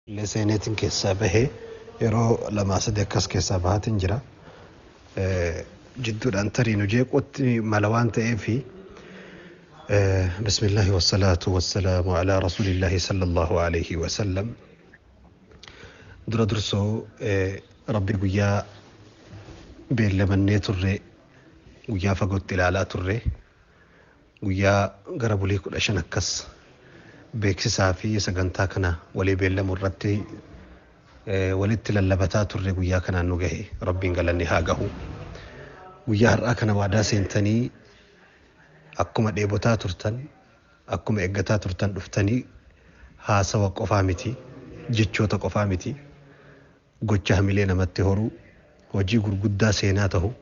Leseeneetiin keessaa bahee yeroo lamaa sadii akkas keessaa bahaatiin jira. Jidduudhaan tarii nu jeequutti mala waan ta'eefi bismillaahi wassalaatu wassalaamu alaa rasuulillaahi sallallahu alayhi wa sallam. Dura dursoo rabbi guyyaa beellamannee turre, guyyaa fagootti ilaalaa turre, guyyaa gara bulii 15 akkas beeksisaa fi sagantaa kana walii beellamu irratti walitti lallabataa turre guyyaa kanaan nu gahe. Rabbiin galanni haa gahu. Guyyaa har'aa kana waadaa seentanii akkuma dheebotaa turtan, akkuma eeggataa turtan dhuftanii haasawa qofaa miti, jechoota qofaa miti, gocha hamilee namatti horuu, hojii gurguddaa seenaa ta'u,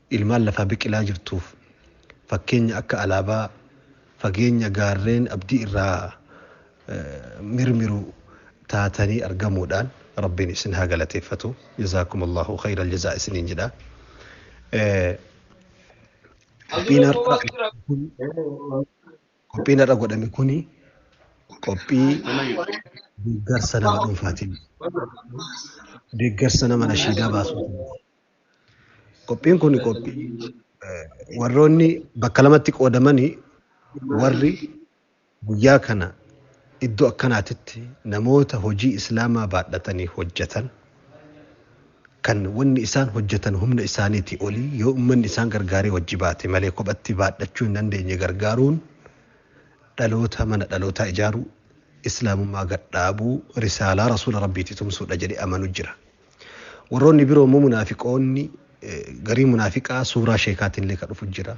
ilmaan lafaa biqilaa jirtuuf fakkeenya akka alaabaa fageenya gaarreen abdii irraa mirmiru taatanii argamuudhaan rabbiin isin haa galateeffatu. Jazaakumullahu khayral jazaa isiniin jedha. Qophiin har'a godhame kuni qophii deeggarsa nama dhuunfaatiin, deeggarsa nama nashiidaa baasuutiin. Qophiin kun qophii warroonni bakka lamatti qoodamanii warri guyyaa kana iddoo akkanaatitti namoota hojii islaamaa baadhatanii hojjetan, kan wanni isaan hojjetan humna isaaniitii olii yoo ummanni isaan gargaaree wajji baate malee kophatti baadhachuu hin dandeenye gargaaruun dhaloota mana dhalootaa ijaaruu, islaamummaa gadhaabuu, risaalaa rasuula rabbiitti tumsuudha jedhee amanu jira. Warroonni biroo immoo munaafiqoonni garii munaafiqaa suuraa sheekaatiin illee ka dhufu jira.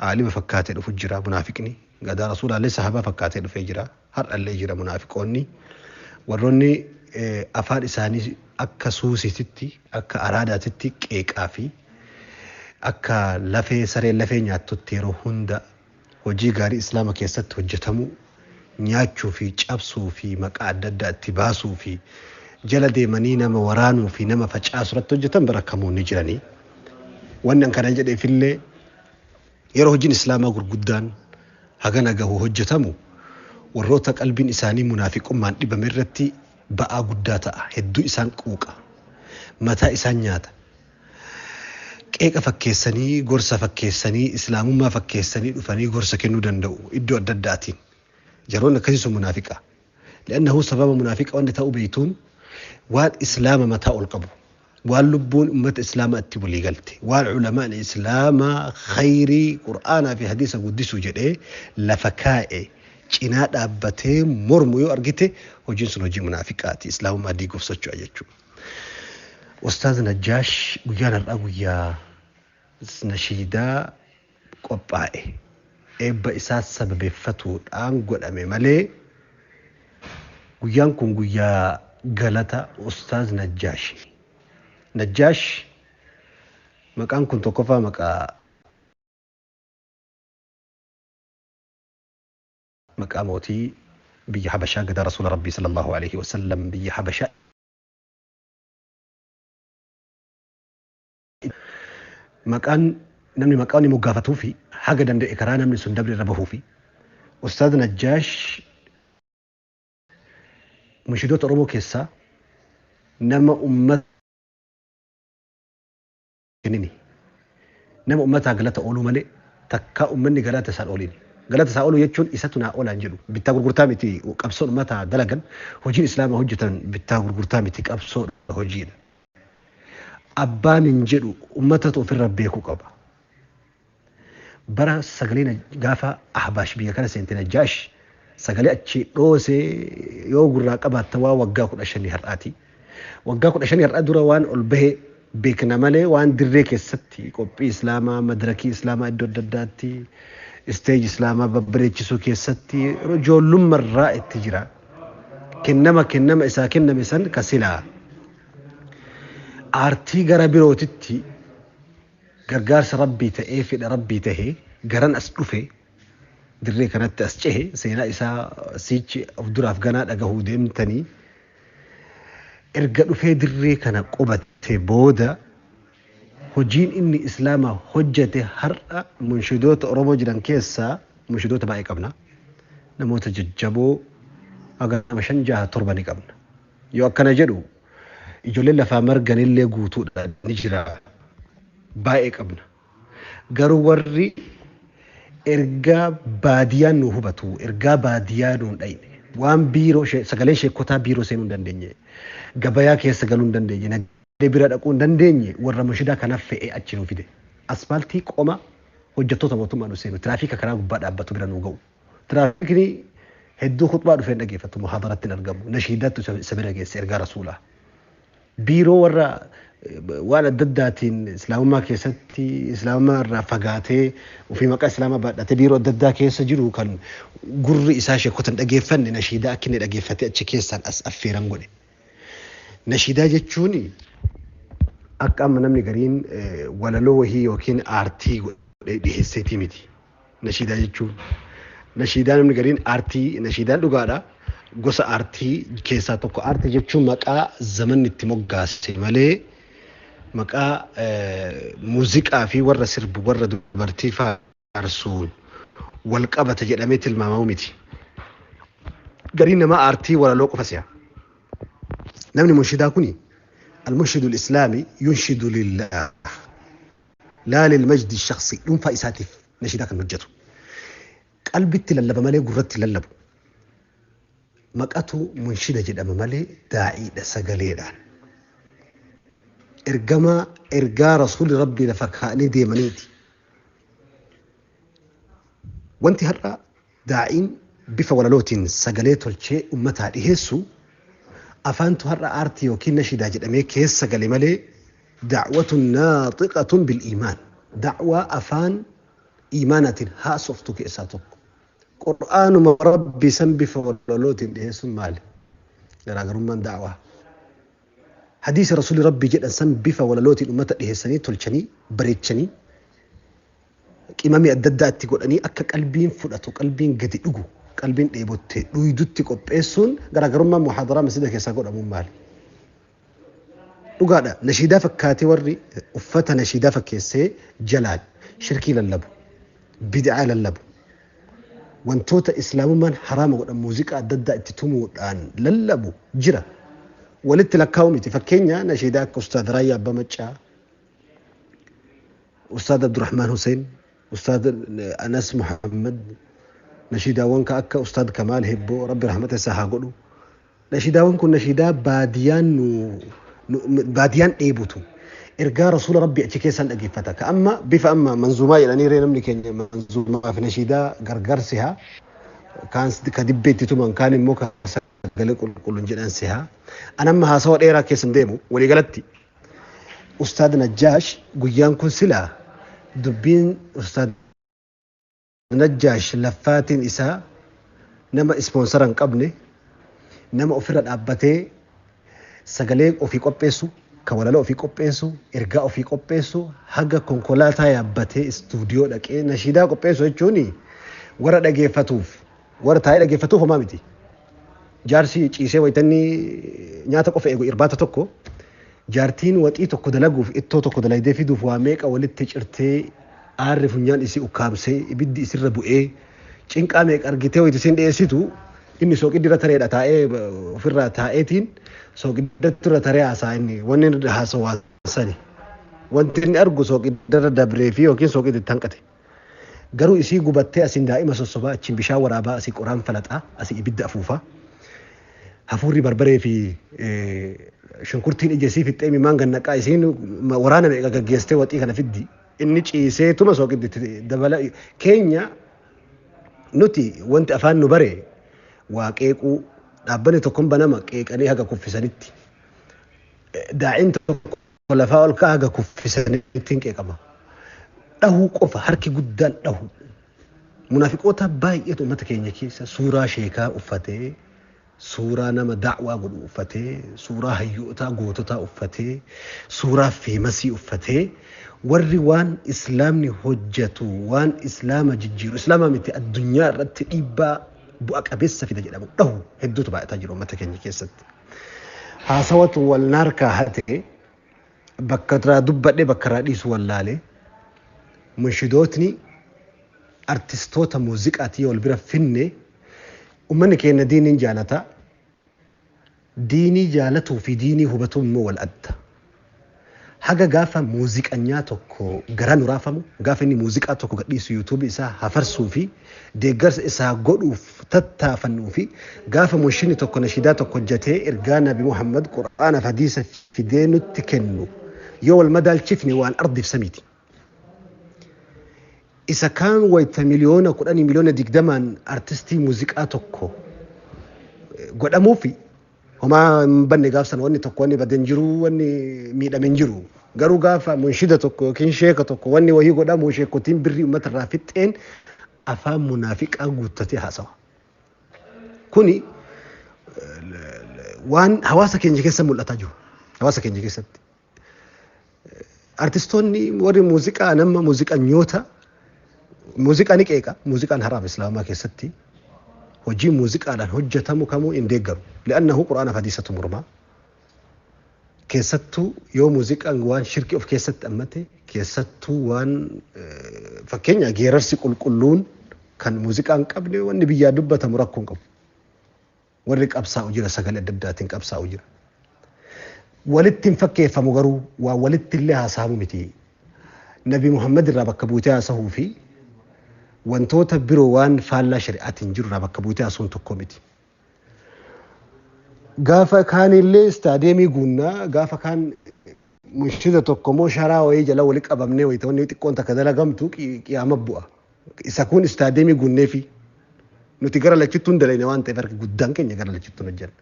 Aalima fakkaatee dhufu jira munaafiqni. Gadaa rasuulaallee sahabaa fakkaatee dhufee jira. Har'allee jira munaafiqoonni. Warroonni afaan isaanii akka suusiititti, akka araadaatitti qeeqaa fi akka lafee sareen lafee nyaattutti yeroo hunda hojii gaarii islaama keessatti hojjetamu nyaachuu fi cabsuu fi maqaa adda addaa itti baasuu fi jala deemanii nama waraanuu fi nama facaasu irratti hojjetan barakkamoonni jiranii. Wanni an kana jedheefillee yeroo hojiin islaamaa gurguddaan hagana gahu hojjetamu warroota qalbiin isaanii munaafiqummaan dhibame irratti ba'aa guddaa ta'a. Hedduu isaan quuqa, mataa isaan nyaata, qeeqa fakkeessanii, gorsa fakkeessanii, islaamummaa fakkeessanii dhufanii gorsa kennuu danda'u iddoo adda addaatiin. Jaroonni akkasii sun munaafiqa. Li'annahu sababa munaafiqa wanti ta'uu beektuun waan islaama mataa ol qabu, waan lubbuun ummata islaamaa itti walii galte, waan ulamaan islaamaa khayrii qur'aanaa fi hadiisa guddisuu jedhee lafa kaa'e cinaa dhaabbatee mormu yoo argite hojiin sun hojii munaafiqaati. Islaamummaa diiguuf socho'a jechuudha. Ustaaz Najjaash guyyaan har'aa guyyaa nashiidaa qophaa'e eebba isaa sababeeffatuudhaan godhame malee guyyaan kun guyyaa galata Ustaaz Najjaash. Najjaash maqaan kun tokkoffaa maqaa mootii biyya Habashaa gadaa rasuula rabbii sallallahu alayhi wa sallam biyya Habashaa namni maqaan ni moggaafatuu fi haga danda'e karaa namni sun dabre irra bahuu fi Ustaaz Najjaash mushidoota Oromoo keessaa nama ummataa galata ooluu malee takkaa ummanni galata isaan ooliin. Galata isaa ooluu jechuun isatu naa oolaan jedhu. Bittaa gurgurtaa miti qabsoon ummataa dalagan, hojiin islaamaa hojjetan bittaa gurgurtaa miti qabsoodha hojiidha. Abbaan hin jedhu ummatatu ofirra beekuu qaba. Bara sagalee gaafa Ahbaash biyya kana seente Najjaash sagalee achi dhoosee yoo gurraa qabaatta waa waggaa 15 har'aati. Waggaa 15 har'aa dura waan ol bahee beekna malee waan dirree keessatti qophii islaamaa, madarakii islaamaa iddoo adda addaatti, isteeji islaamaa babbareechisuu keessatti ijoollummarraa itti jira. Kennama isaa kenname san kasilaa aartii gara birootitti gargaarsa rabbii ta'ee fedha rabbii tahee garan as dhufe dirree kanatti as cehe seenaa isaa siichi of duraaf ganaa dhagahuu deemtanii erga dhufee dirree kana qubate booda hojiin inni islaamaa hojjete har'a munshidoota Oromoo jiran keessaa munshidoota baay'ee qabna. Namoota jajjaboo aga 5-6-7 qabna. yoo akkana jedhu ijoollee lafaa marganillee guutuudhaan ni jira baay'ee qabna garuu warri ergaa baadiyaan nu hubatu ergaa baadiyaa nu dhayne waan biiroo sagaleen sheekotaa biiroo seenuu hin dandeenye gabayaa keessa galuu hin dandeenye nagdee bira dhaquu hin dandeenye warra mushidaa kanaaf fe'ee achi nu fide asfaaltii qoma hojjettoota mootummaa nu seenu tiraafika karaa gubbaa dhaabbatu bira nu ga'u tiraafikni hedduu khutbaa dhufee dhageeffatu muhaadaratti argamu nashiidaatti isa bira geesse ergaa rasuulaa biiroo warra waan adda addaatiin islaamummaa keessatti islaamummaa irraa fagaatee ofii maqaa islaamaa baadhatee biiroo adda addaa keessa jiru kan gurri isaa sheekotan dhageeffanne nashiidaa akka inni dhageeffatee achi keessaan as affeeran godhe. Nashiidaa jechuun akka amma namni gariin walaloo wahii yookiin aartii godhee dhiheesseetii miti. Nashiidaa jechuun nashiidaa namni gariin aartii nashiidaan dhugaadha. Gosa aartii keessaa tokko aartii jechuun maqaa zamanni itti moggaase malee maqaa muuziqaa fi warra sirbu warra dubartii faarsuun wal qabata jedhamee tilmaamamu miti. Gariin nama aartii walaloo qofa si'a. namni munshidaa kuni المنشد الإسلامي ينشد لله لا للمجد الشخصي دون إساتف نشيدا كان نجته قلبي تللب مالي قررت تللب مقاتو منشدة جدا مالي داعي لسقليلا إرقا رسول ربي لفكاني دي منيتي وانت هرأ داعين بفولالوت سقليتو الشيء أمتها إهسو أفانتو هرأ آرتي وكين نشيدا جدا ميك هس سقلي مالي دعوة ناطقة بالإيمان دعوة أفان إيمانة ها صفتو كإساتو قرآن ربي سنبي فولالوت إهسو مالي لراغرون من دعوة حديث رسول ربي جدا سنبي فولالوت أمتا إهساني تلشني بريتشني إمامي أددات تقول أني أكا قلبين فلاتو قلبين قد إقو قلبين إيبوتي دويدوتي قبئسون غراغرون من محاضرة مسيدة كيسا قول أمون مالي وقادا نشيدا فكاتي وري أفتا نشيدا فكيسي جلال شركي للبو بدعا للبو وانتوتا إسلام من حرام قول موزيكا أددات تتومو الآن للبو جرا ولدت لكاومي تفكينيا نشيداك أستاذ رايا بمجا أستاذ عبد الرحمن حسين أستاذ أنس محمد نشيدا وانك أكا أستاذ كمال هبو ربي رحمته ساهاقلو نشيدا وانكو نشيدا باديان إيبوتو إرقا رسول ربي أتكيسا أجيفتك أما بفا أما منزوما يعني رينا مني كان منزوما في نشيدا غرغرسها كان كدبيتي من كان موكا قال كل جنان سها أنا ما هصور إيرا كيسن ديمو ولي قالتي أستاذ نجاش قيان كن سلا دبين أستاذ نجاش لفاتين إسا نما إسبونسران قبني نما أفراد أبتي سقاليك أوفي قبيسو كوالالو أوفي قبيسو إرقاء أوفي قبيسو حقا كونكولاتا يابتي استوديو لك إيه نشيدا قبيسو يجوني ورد أجيفتوف ورد تايل أجيفتوف وما بيتي جارسي ciisee wayitanii nyaata qofa eegu irbaata tokko jaartiin waxii tokko dalaguuf ittoo tokko dalaydee fiduuf waa meeqa walitti cirtee aarri funyaan isii ukkaamsee ibiddi isirra bu'ee cinqaa meeqa argitee wayitu isin dhiyeessitu inni sooqiddi irra tareedha taa'ee ofirraa taa'eetiin sooqiddatti irra taree haasaa inni wanni irra haasawaa wanti inni argu sooqidda irra dabree fi yookiin sooqiddi itti hanqate garuu isii gubattee asiin daa'ima sossobaa achiin bishaan waraabaa asii qoraan falaxaa asii ibidda afuufaa hafuurri barbaree fi shunkurtiin ijjeesii fixxee mimaan gannaqaa isiin waraana meeqa gaggeessitee waxii kana fiddi inni ciisee tuma sooqidditti dabala keenya nuti wanti afaan nu bare waa qeequu dhaabbanni tokkon banama qeeqanii haga kuffisanitti daa'in tokko lafaa ol ka'a haga kuffisanitti hin qeeqama dhahuu qofa harki guddaan dhahu munaafiqoota baay'eetu uummata keenya keessa suuraa sheekaa uffatee suuraa nama da'waa godhu uffatee suuraa hayyootaa goototaa uffatee suuraa feemasii uffatee warri waan islaamni hojjetu waan islaama jijjiiru islaama miti addunyaa irratti dhiibbaa bu'a qabeessa fida jedhamu dhahu hedduutu baay'ataa jiru uummata keenya keessatti haasawatu wal naarkaa hate bakka irraa dubbadhe bakka irraa dhiisu wallaalee munshidootni artistoota muuziqaatii wal bira finne ummanni keenya diiniin jaalata diinii jaalatuu fi diinii hubatu immoo wal adda. Haga gaafa muuziqanyaa tokko gara nu raafamu gaafa inni muuziqaa tokko gadhiisu yuutuubii isaa hafarsuu fi deeggarsa isaa godhuuf tattaafannuu fi gaafa mushini tokko nashidaa tokko hojjetee ergaa nabi Muhammad Qur'aana fi hadiisa fidee nutti kennu yoo wal madaalchifne waan ardiif samiiti. Isa kaan wayita miliyoona 10 miliyoona 20 artistii muuziqaa tokko godhamuufi homaa banne gaafsan wanni tokko wanni baden jiru wanni miidhamen jiru garuu gaafa munshida tokko yookiin sheeka tokko wanni wahii godhamu sheekotiin birrii uummata irraa fixxeen afaan munaafiqaa guuttatee haasawa. Kuni waan hawaasa keenya keessa mul'ataa jiru. Hawaasa keenya keessatti artistoonni warri muuziqaa nama muuziqanyoota muuziqaan qeeqa muuziqaan haraam islaamaa keessatti hojii muuziqaadhaan hojjetamu kamuu hin deeggaru. Li'annahu Qur'aana fi hadiisatu murmaa. Keessattuu yoo muuziqaan waan shirkii of keessatti hammate keessattuu waan fakkeenya geerarsi qulqulluun kan muuziqaan qabne wanni biyyaa dubbatamu rakkoo hin qabu. Warri qabsaa'u jira sagalee adda addaatiin qabsaa'u jira. Walitti hin fakkeeffamu garuu waan walitti illee haasa'amu miti. Nabi Muhammad irraa bakka buutee haasa'uu fi wantoota biroo waan faallaa shari'aatiin jiru irraa bakka buutee haasa'uun tokko miti. Gaafa kaan illee istaadiyeemii guunnaa gaafa kaan mushida tokko moo sharaa wayii jala wali qabamnee wayita wanni xiqqoon takka dalagamtu qiyaama bu'a. Isa kun istaadiyeemii guunnee fi nuti gara lachittuun dalayne waan ta'eef harki guddaan keenya gara lachittuun hojjenna.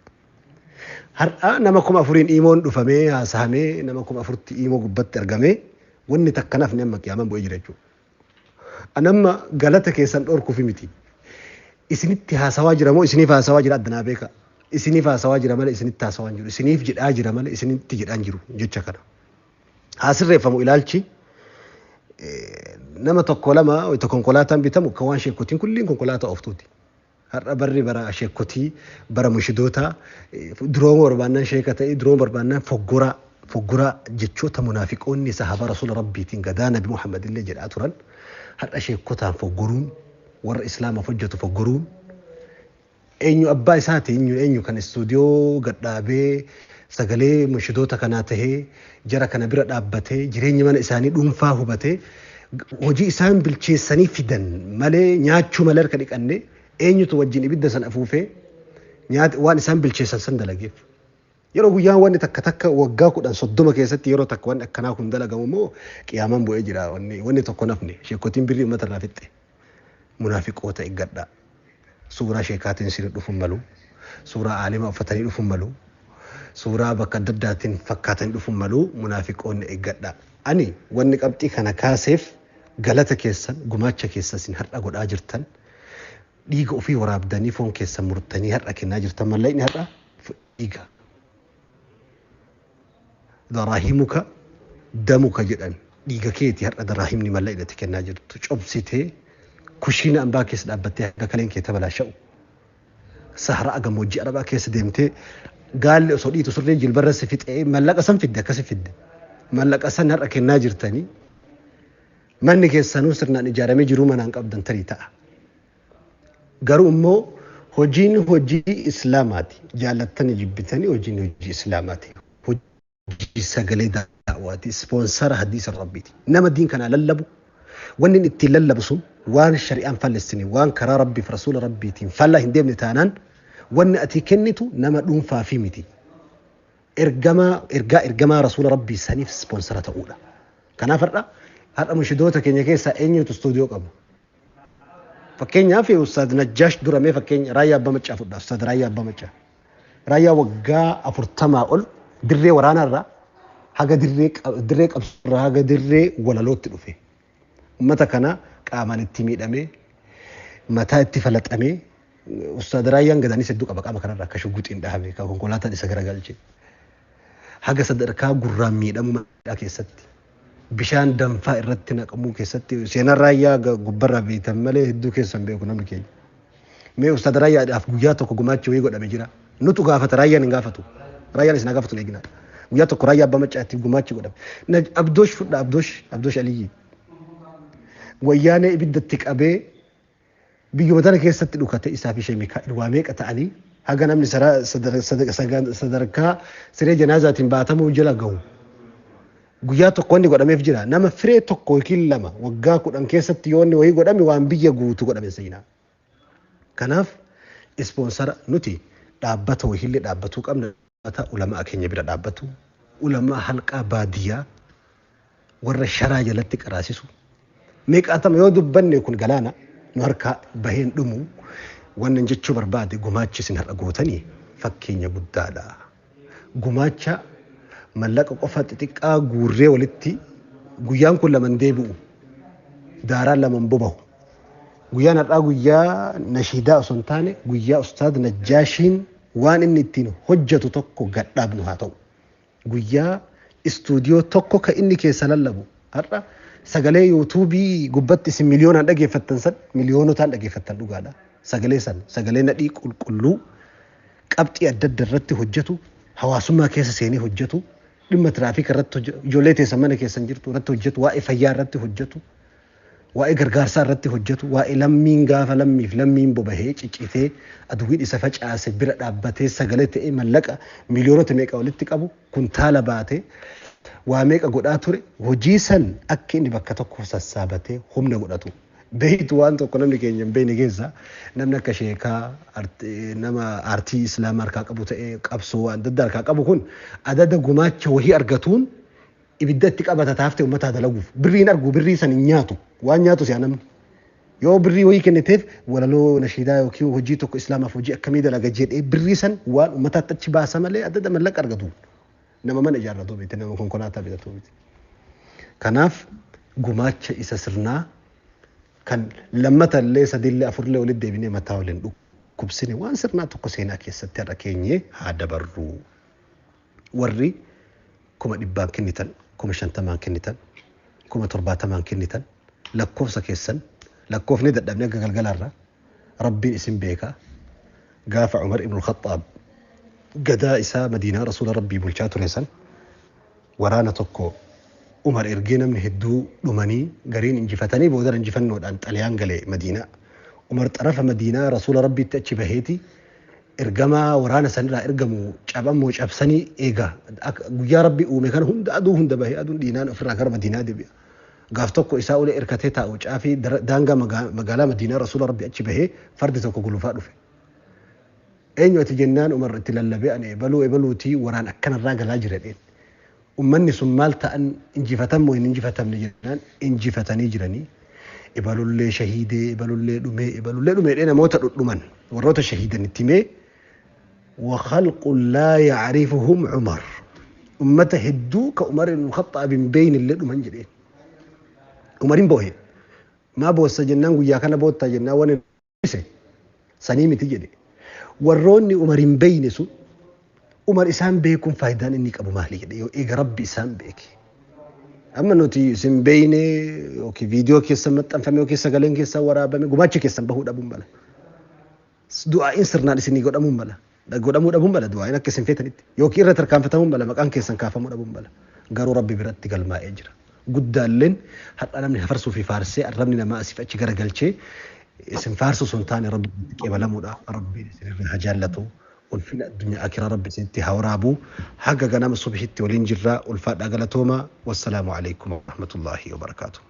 Har'a nama 4,000 iimoon dhufamee haasa'amee nama 4,000 iimoo gubbatti argamee wanni takka nafni amma qiyaamaan bu'ee jira jechuudha. Anamma galata keessan dhorkuufi miti. Isinitti haasawaa jira moo isiniif haasawaa jira addanaa beeka. Isiniif haasawaa jira malee isinitti haasawaa hin jiru. Isiniif jedhaa jira malee isinitti jedhaa hin jiru jecha kana. Haasirreeffamu ilaalchi nama tokko lama wayita konkolaataan bitamu kan waan sheekotiin kulliin konkolaataa ooftuuti. Har'a barri bara sheekotii bara mushidootaa durooma barbaannaan sheeka ta'e durooma barbaannaan foggoraa jechoota munaafiqoonni sahaba rasuula rabbiitiin gadaa nabi Muhammad illee jedhaa turan. Har'a sheekotaan foggoruun warra islaamaaf hojjetu foggoruun eenyu abbaa isaati eenyu kan istuudiyoo gadhaabee sagalee mushidoota kanaa tahee jara kana bira dhaabbatee jireenya mana isaanii dhuunfaa hubatee hojii isaan bilcheessanii fidan malee nyaachuu malee harka dhiqannee eenyutu wajjin ibidda san afuufee waan isaan bilcheessan san dalageef. Yeroo guyyaan wanni takka waggaa 10-30 keessatti yeroo takka wanni akkanaa kun dalagamu immoo qiyaamaan bu'ee jira wanni tokko nafne sheekotiin birrii uummata irraa fixxe munaafiqoota eeggadhaa. Suuraa sheekaatiin isin dhufuun malu, suuraa aalima uffatanii dhufuun malu, suuraa bakka adda addaatiin fakkaatanii dhufuun malu munaafiqoonni eeggadhaa. Ani wanni qabxii kana kaaseef galata keessan gumaacha keessan isin har'a godhaa jirtan dhiiga ofii waraabdanii foon keessan murtanii har'a kennaa jirtan mallayni har'a dhiiga. Daraahimuka damuka jedhan dhiiga keeti har'a daraahimni mallayidhatti kennaa jirtu cobsitee kushiina ambaa keessa dhaabbattee akka kaleen kee tabalaasha'u sahara gammoojjii arabaa keessa deemtee gaalli osoo dhiitu surree jilbarra si fixee mallaqa san fidde akkasi fidde mallaqa san har'a kennaa jirtanii manni keessanuu sirnaan ijaaramee jiruu manaan qabdan tarii ta'a. Garuu immoo hojiin hojii islaamaati jaallattanii jibbitanii hojiin hojii islaamaati hojii sagalee daawwaati ispoonsara hadiisa rabbiiti nama diin kanaa lallabu wanni ittiin lallabu sun waan shari'aan fallessine waan karaa rabbiif rasuula rabbiitiin fallaa hin deemne taanaan wanni ati kennitu nama dhuunfaa fi miti ergamaa rasuula rabbii saniif ispoonsara ta'uudha. Kanaaf har'a mushidoota keenya keessaa eenyutu istuudiyoo qabu. Fakkeenyaaf Ustaad Najjaash duramee fakkeenya Raayyaa Abbaa Maccaa fudhaa. Ustaad Raayyaa Abbaa Maccaa. Raayyaa waggaa 40 ol dirree waraanaarraa haga dirree qabsurraa haga dirree walalootti dhufe. Uummata kana qaamaan itti miidhamee mataa itti falaxamee Ustaad Raayyaan gadaanis hedduu qaba qaama kanarraa akka shugguxiin dhahamee kan konkolaataan isa garagalche. Haga sadarkaa gurraan miidhamu keessatti. Bishaan danfaa irratti naqamuu keessatti seenaan Raayyaa gubbarraa beektan malee hedduu keessan beeku namni keenya. Mee Ustaad Raayyaadhaaf guyyaa tokko gumaachi wayii godhame jira. Nutu gaafata Raayyaan hin gaafatu. Raayyaan isin gaafatu eegina. Guyyaa tokko Raayyaa Abbaa Maccaatti gumaachi godhame. Abdoosh fudha Abdoosh Aliyyi. Wayyaanee ibiddatti qabee biyyuma tana keessatti dhukate isaa fi Sheek Mikaa'el waa meeqa ta'anii haga namni sadarkaa siree janazaatiin baatamuu jala gahu guyyaa tokko inni godhameef jira nama firee tokko yookiin lama waggaa 10 keessatti yoo inni wayii godhame waan biyya guutuu godhame seenaa. Kanaaf ispoonsara nuti dhaabbata wayiillee dhaabbatuu qabna ulamaa keenya bira dhaabbatu ulamaa halqaa baadiyyaa warra sharaa jalatti qaraasisu meeqaatama yoo dubbanne kun galaana nu harkaa baheen dhumu wannan jechuu barbaade gumaachi isin har'a gootanii fakkeenya guddaadha. Gumaacha mallaqa qofa xixiqqaa guurree walitti guyyaan kun laman deebi'u daaraan laman bobahu guyyaan har'aa guyyaa nashiidaa osoo hin taane guyyaa ustaad Najjaashiin waan inni ittiin hojjetu tokko gadhaabnu haa ta'u guyyaa istuudiyoo tokko ka inni keessa lallabu har'a sagalee yuutuubii gubbatti isin miliyoonaan dhageeffattan san miliyoonotaan dhageeffattan dhugaadha. Sagalee san sagalee nadhii qulqulluu qabxii adda addaa irratti hojjetu hawaasummaa keessa seenii hojjetu dhimma tiraafiika irratti hojjetu ijoollee teessan mana keessan jirtu irratti hojjetu waa'ee fayyaa irratti hojjetu waa'ee gargaarsaa irratti hojjetu waa'ee lammiin gaafa lammiin bobahee ciccitee aduwwiin isa facaase bira dhaabbatee sagalee ta'ee mallaqa miliyoonota meeqa walitti qabu kuntaala baatee waa meeqa godhaa ture hojii san akka inni bakka tokko sassaabatee humna godhatu. Beeytu waan tokko namni keenya hin beekne keessa namni akka sheekaa nama aartii islaamaa harkaa qabu ta'ee qabsoo waan adda addaa harkaa qabu kun adada gumaacha wahii argatuun ibidda itti qabata taaftee uummataa dalaguuf birriin argu birrii san hin nyaatu waan nyaatu si'a namni yoo birrii wahii kenniteef walaloo nashiidaa yookiin hojii tokko islaamaaf hojii akkamii dalaga jedhee birrii san waan uummataatti achi baasa malee adda mallaqa argatu nama mana ijaarratu miti nama konkolaataa bitatu miti. Kanaaf gumaacha isa sirnaa kan lammata illee sadillee afurlee walitti deebinee mataa waliin dhukkubsine waan sirnaa tokko seenaa keessatti har'a keenyee haa dabarru. Warri 100 kennitan 50 kennitan 70 kennitan lakkoofsa keessan lakkoofni dadhabnee galgalaarra rabbiin isin beeka. Gaafa Umar ibn al-Khattaab gadaa isaa Madiinaa Rasuula Rabbii bulchaa ture san waraana tokko Umar ergee namni hedduu dhumanii gariin injifatanii booda injifannoodhaan xaliyaan galee Madiinaa. Umar xarafa Madiinaa Rasuula Rabbiitti achi baheeti ergamaa waraana sanirraa ergamu cabamoo cabsanii eegaa guyyaa Rabbii uume kana hunda aduu hunda bahee aduun diinaan ofirraa gara Madiinaa deebi'a. Gaaf tokko isaa ulee erkatee taa'u caafii daangaa magaalaa Madiinaa Rasuula Rabbii achi bahee fardi tokko gulufaa dhufe. Eenyu ati jennaan Umar itti lallabee ani ebaluutii waraan akkanarraa galaa jiredheen. Ummanni sun maal ta'an injifatan moo hin injifatamne jennaan injifatanii jiranii. Ebalullee shahiidee ebalullee dhumee namoota dhudhuman warroota shahiidan itti himee وخلق لا يعرفهم عمر أمته هدو كعمر بن الخطاب بين اللي من جدين عمرين بوهين ما بوس جنان ويا كان بوت جنان وانا سنيمي تجدي وروني عمرين بين سو عمر إسام بيكون فايدان إنك أبو مهلي جدي يو ربي إسام بيك أما نوتي سم بيني أوكي فيديو كيسا متن فمي أوكي سجلين كيسا ورا بمي قماشي كيسا بهود أبو ملا دعاء إنسرنا لسني قد أبو ملا godhamuu dhabuun bala du'aa akka isin feetanitti yookiin irra tarkaanfatamuun bala maqaan keessan kaafamuu dhabuun bala garuu rabbi biratti galmaa'ee jira guddaalleen hadha namni hafarsuu fi faarsee arrabni namaa asiif achi garagalchee isin faarsu sun taane rabbi qeebalamuudha rabbi isin hajaallatu ulfina addunyaa akiraa rabbi isinitti haa waraabu haga ganama subhitti waliin jirraa ulfaadhaa galatooma wassalaamu alaikum wa rahmatullaahi wa barakaatuh.